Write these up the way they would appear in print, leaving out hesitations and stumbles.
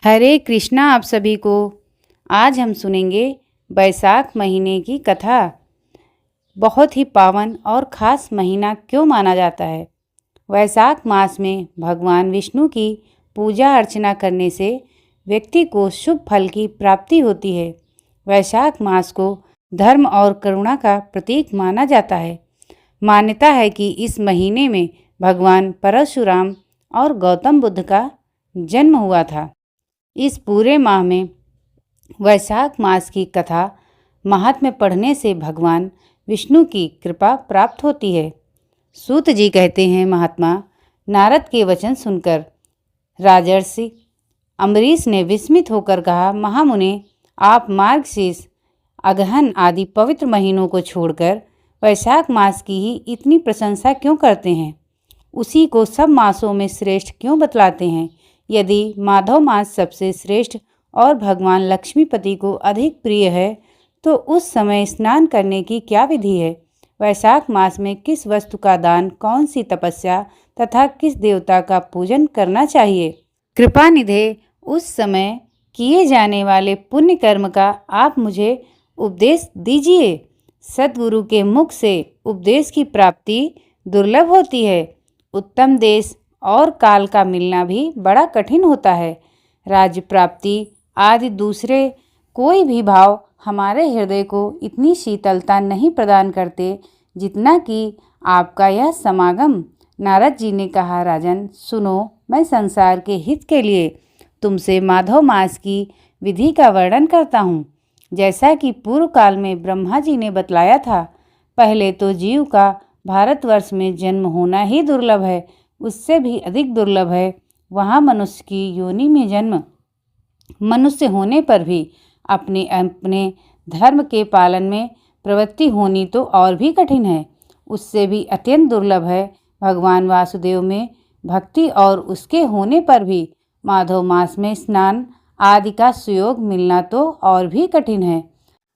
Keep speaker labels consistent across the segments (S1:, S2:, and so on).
S1: हरे कृष्णा आप सभी को। आज हम सुनेंगे बैसाख महीने की कथा। बहुत ही पावन और ख़ास महीना क्यों माना जाता है? वैशाख मास में भगवान विष्णु की पूजा अर्चना करने से व्यक्ति को शुभ फल की प्राप्ति होती है। वैशाख मास को धर्म और करुणा का प्रतीक माना जाता है। मान्यता है कि इस महीने में भगवान परशुराम और गौतम बुद्ध का जन्म हुआ था। इस पूरे माह में वैशाख मास की कथा महात्म्य पढ़ने से भगवान विष्णु की कृपा प्राप्त होती है। सूत जी कहते हैं, महात्मा नारद के वचन सुनकर राजर्षि अम्बरीश ने विस्मित होकर कहा, महामुने आप मार्गशीर्ष अगहन आदि पवित्र महीनों को छोड़कर वैशाख मास की ही इतनी प्रशंसा क्यों करते हैं? उसी को सब मासों में श्रेष्ठ क्यों बतलाते हैं? यदि माधव मास सबसे श्रेष्ठ और भगवान लक्ष्मीपति को अधिक प्रिय है तो उस समय स्नान करने की क्या विधि है? वैशाख मास में किस वस्तु का दान, कौन सी तपस्या तथा किस देवता का पूजन करना चाहिए? कृपा निधे उस समय किए जाने वाले पुण्य कर्म का आप मुझे उपदेश दीजिए। सद्गुरु के मुख से उपदेश की प्राप्ति दुर्लभ होती है। उत्तम देश और काल का मिलना भी बड़ा कठिन होता है। राज्य प्राप्ति आदि दूसरे कोई भी भाव हमारे हृदय को इतनी शीतलता नहीं प्रदान करते जितना कि आपका यह समागम। नारद जी ने कहा, राजन सुनो, मैं संसार के हित के लिए तुमसे माधव मास की विधि का वर्णन करता हूँ। जैसा कि पूर्व काल में ब्रह्मा जी ने बतलाया था, पहले तो जीव का भारतवर्ष में जन्म होना ही दुर्लभ है, उससे भी अधिक दुर्लभ है वहाँ मनुष्य की योनि में जन्म। मनुष्य होने पर भी अपने अपने धर्म के पालन में प्रवृत्ति होनी तो और भी कठिन है। उससे भी अत्यंत दुर्लभ है भगवान वासुदेव में भक्ति, और उसके होने पर भी माधव मास में स्नान आदि का सुयोग मिलना तो और भी कठिन है।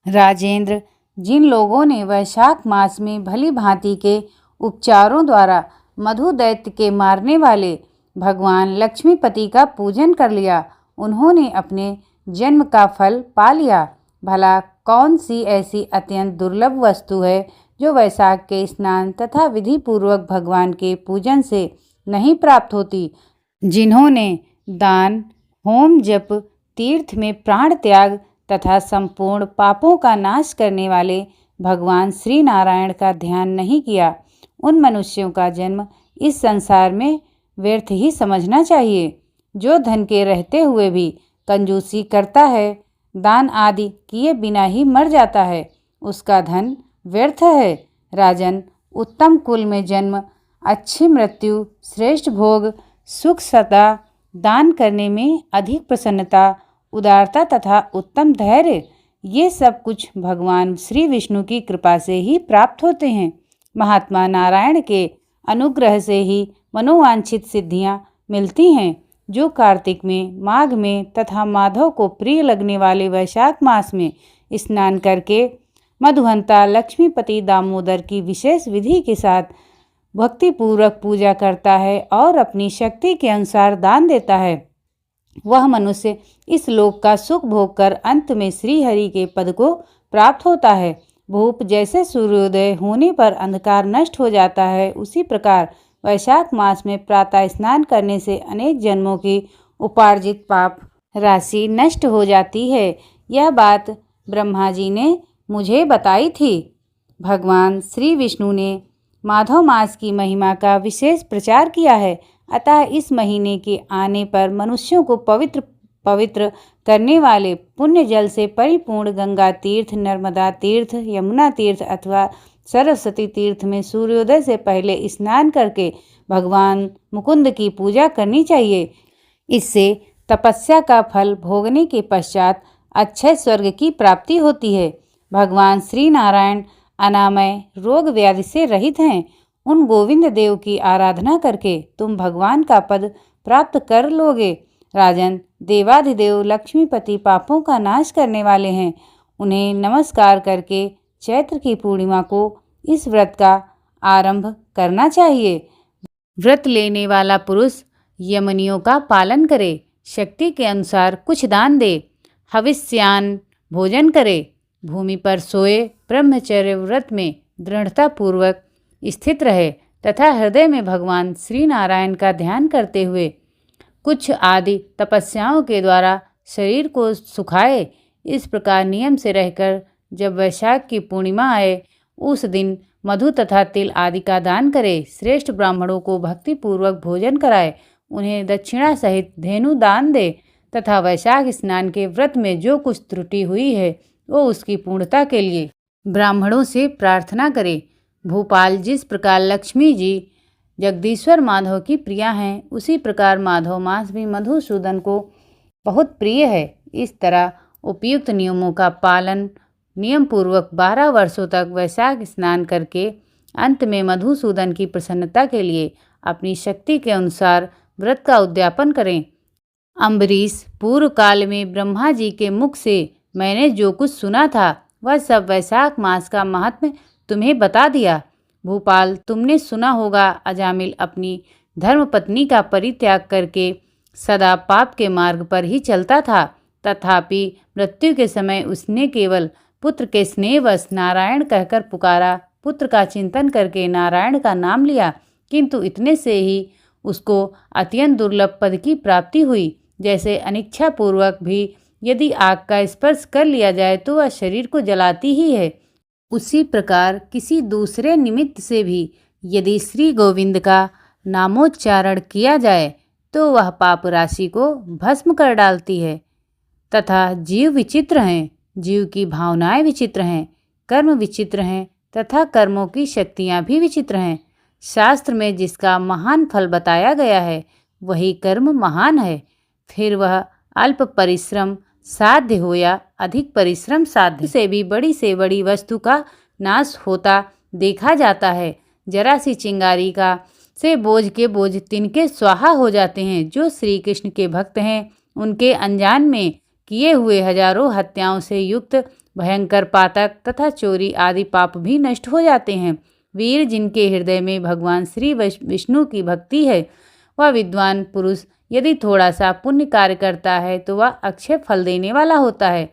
S1: राजेंद्र, जिन लोगों ने वैशाख मास में भली भांति के उपचारों द्वारा मधु दैत्य के मारने वाले भगवान लक्ष्मीपति का पूजन कर लिया, उन्होंने अपने जन्म का फल पा लिया। भला कौन सी ऐसी अत्यंत दुर्लभ वस्तु है जो वैशाख के स्नान तथा विधि पूर्वक भगवान के पूजन से नहीं प्राप्त होती? जिन्होंने दान, होम, जप, तीर्थ में प्राण त्याग तथा संपूर्ण पापों का नाश करने वाले भगवान श्री नारायण का ध्यान नहीं किया, उन मनुष्यों का जन्म इस संसार में व्यर्थ ही समझना चाहिए। जो धन के रहते हुए भी कंजूसी करता है, दान आदि किए बिना ही मर जाता है, उसका धन व्यर्थ है। राजन, उत्तम कुल में जन्म, अच्छी मृत्यु, श्रेष्ठ भोग, सुख, सदा दान करने में अधिक प्रसन्नता, उदारता तथा उत्तम धैर्य, ये सब कुछ भगवान श्री विष्णु की कृपा से ही प्राप्त होते हैं। महात्मा नारायण के अनुग्रह से ही मनोवांछित सिद्धियां मिलती हैं। जो कार्तिक में, माघ में तथा माधव को प्रिय लगने वाले वैशाख मास में स्नान करके मधुहंता लक्ष्मीपति दामोदर की विशेष विधि के साथ भक्तिपूर्वक पूजा करता है और अपनी शक्ति के अनुसार दान देता है, वह मनुष्य इस लोक का सुख भोग कर अंत में श्री हरि के पद को प्राप्त होता है। भूप जैसे सूर्योदय होने पर अंधकार नष्ट हो जाता है, उसी प्रकार वैशाख मास में प्रातः स्नान करने से अनेक जन्मों की उपार्जित पाप राशि नष्ट हो जाती है। यह बात ब्रह्मा जी ने मुझे बताई थी। भगवान श्री विष्णु ने माधव मास की महिमा का विशेष प्रचार किया है, अतः इस महीने के आने पर मनुष्यों को पवित्र करने वाले पुण्य जल से परिपूर्ण गंगा तीर्थ, नर्मदा तीर्थ, यमुना तीर्थ अथवा सरस्वती तीर्थ में सूर्योदय से पहले स्नान करके भगवान मुकुंद की पूजा करनी चाहिए। इससे तपस्या का फल भोगने के पश्चात अक्षय स्वर्ग की प्राप्ति होती है। भगवान श्री नारायण अनामय, रोग व्याधि से रहित हैं। उन गोविंद देव की आराधना करके तुम भगवान का पद प्राप्त कर लोगे। राजन, देवाधिदेव लक्ष्मीपति पापों का नाश करने वाले हैं। उन्हें नमस्कार करके चैत्र की पूर्णिमा को इस व्रत का आरंभ करना चाहिए। व्रत लेने वाला पुरुष यमनियों का पालन करे, शक्ति के अनुसार कुछ दान दे, हविष्यान्न भोजन करे, भूमि पर सोए, ब्रह्मचर्य व्रत में दृढ़ता पूर्वक स्थित रहे तथा हृदय में भगवान श्री नारायण का ध्यान करते हुए कुछ आदि तपस्याओं के द्वारा शरीर को सुखाए। इस प्रकार नियम से रहकर जब वैशाख की पूर्णिमा आए उस दिन मधु तथा तिल आदि का दान करे, श्रेष्ठ ब्राह्मणों को भक्तिपूर्वक भोजन कराए, उन्हें दक्षिणा सहित धेनु दान दे तथा वैशाख स्नान के व्रत में जो कुछ त्रुटि हुई है वो उसकी पूर्णता के लिए ब्राह्मणों से प्रार्थना करे। भूपाल, जिस प्रकार लक्ष्मी जी जगदीश्वर माधव की प्रिया हैं, उसी प्रकार माधव मास भी मधुसूदन को बहुत प्रिय है। इस तरह उपयुक्त नियमों का पालन नियम पूर्वक 12 वर्षों तक वैशाख स्नान करके अंत में मधुसूदन की प्रसन्नता के लिए अपनी शक्ति के अनुसार व्रत का उद्यापन करें। अम्बरीश, पूर्व काल में ब्रह्मा जी के मुख से मैंने जो कुछ सुना था वह सब वैशाख मास का महात्म्य तुम्हें बता दिया। भूपाल, तुमने सुना होगा अजामिल अपनी धर्मपत्नी का परित्याग करके सदा पाप के मार्ग पर ही चलता था, तथापि मृत्यु के समय उसने केवल पुत्र के स्नेहवश नारायण कहकर पुकारा, पुत्र का चिंतन करके नारायण का नाम लिया, किंतु इतने से ही उसको अत्यंत दुर्लभ पद की प्राप्ति हुई। जैसे अनिच्छापूर्वक भी यदि आग का स्पर्श कर लिया जाए तो वह शरीर को जलाती ही है, उसी प्रकार किसी दूसरे निमित्त से भी यदि श्री गोविंद का नामोच्चारण किया जाए तो वह पाप राशि को भस्म कर डालती है। तथा जीव विचित्र हैं, जीव की भावनाएं विचित्र हैं, कर्म विचित्र हैं तथा कर्मों की शक्तियां भी विचित्र हैं। शास्त्र में जिसका महान फल बताया गया है वही कर्म महान है, फिर वह अल्प परिश्रम साध्य हो या अधिक परिश्रम साध्य से भी बड़ी वस्तु का नाश होता देखा जाता है। जरा सी चिंगारी का से बोझ के बोझ तिनके स्वाहा हो जाते हैं। जो श्री कृष्ण के भक्त हैं उनके अनजान में किए हुए हजारों हत्याओं से युक्त भयंकर पातक तथा चोरी आदि पाप भी नष्ट हो जाते हैं। वीर, जिनके हृदय में भगवान श्री विष्णु की भक्ति है, वह विद्वान पुरुष यदि थोड़ा सा पुण्य कार्य करता है तो वह अक्षय फल देने वाला होता है।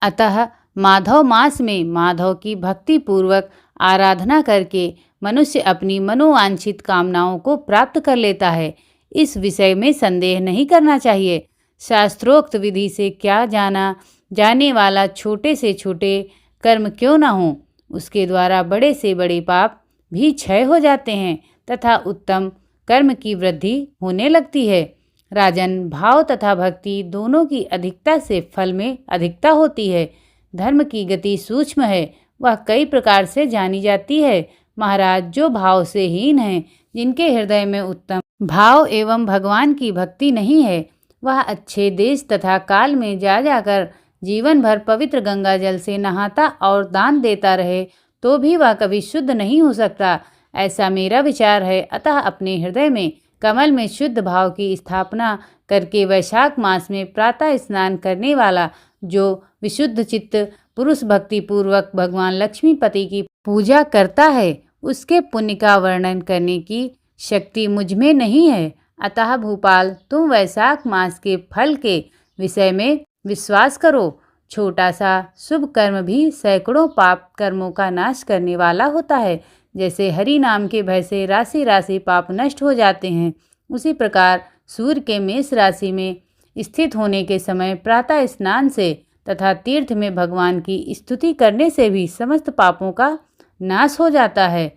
S1: अतः माधव मास में माधव की भक्ति पूर्वक आराधना करके मनुष्य अपनी मनोवांछित कामनाओं को प्राप्त कर लेता है। इस विषय में संदेह नहीं करना चाहिए। शास्त्रोक्त विधि से क्या जाने वाला छोटे से छोटे कर्म क्यों न हो, उसके द्वारा बड़े से बड़े पाप भी क्षय हो जाते हैं तथा उत्तम कर्म की वृद्धि होने लगती है। राजन, भाव तथा भक्ति दोनों की अधिकता से फल में अधिकता होती है। धर्म की गति सूक्ष्म है, वह कई प्रकार से जानी जाती है। महाराज, जो भाव से हीन हैं, जिनके हृदय में उत्तम भाव एवं भगवान की भक्ति नहीं है, वह अच्छे देश तथा काल में जाकर जीवन भर पवित्र गंगा जल से नहाता और दान देता रहे तो भी वह कभी शुद्ध नहीं हो सकता, ऐसा मेरा विचार है। अतः अपने हृदय में कमल में शुद्ध भाव की स्थापना करके वैशाख मास में प्रातः स्नान करने वाला जो विशुद्ध चित्त पुरुष भक्ति पूर्वक भगवान लक्ष्मीपति की पूजा करता है, उसके पुण्य का वर्णन करने की शक्ति मुझ में नहीं है। अतः भूपाल, तुम वैशाख मास के फल के विषय में विश्वास करो। छोटा सा शुभ कर्म भी सैकड़ों पाप कर्मों का नाश करने वाला होता है। जैसे हरि नाम के भय से राशि राशि पाप नष्ट हो जाते हैं, उसी प्रकार सूर्य के मेष राशि में स्थित होने के समय प्रातः स्नान से तथा तीर्थ में भगवान की स्तुति करने से भी समस्त पापों का नाश हो जाता है।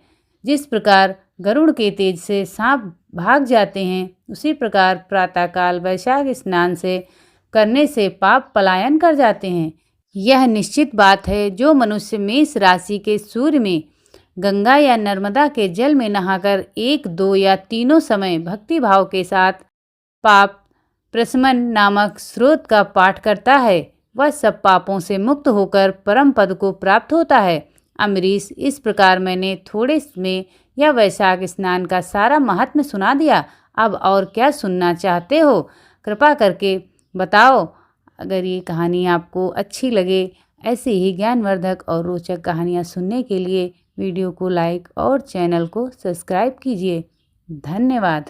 S1: जिस प्रकार गरुड़ के तेज से सांप भाग जाते हैं, उसी प्रकार प्रातःकाल वैशाख स्नान से करने से पाप पलायन कर जाते हैं। यह निश्चित बात है, जो मनुष्य मेष राशि के सूर्य में गंगा या नर्मदा के जल में नहाकर 1, 2 या तीनों समय भक्ति भाव के साथ पाप प्रशमन नामक स्रोत का पाठ करता है, वह सब पापों से मुक्त होकर परम पद को प्राप्त होता है। अम्बरीश, इस प्रकार मैंने थोड़े में यह वैशाख स्नान का सारा महात्म्य सुना दिया। अब और क्या सुनना चाहते हो, कृपा करके बताओ। अगर ये कहानी आपको अच्छी लगे, ऐसे ही ज्ञानवर्धक और रोचक कहानियाँ सुनने के लिए वीडियो को लाइक और चैनल को सब्सक्राइब कीजिए। धन्यवाद।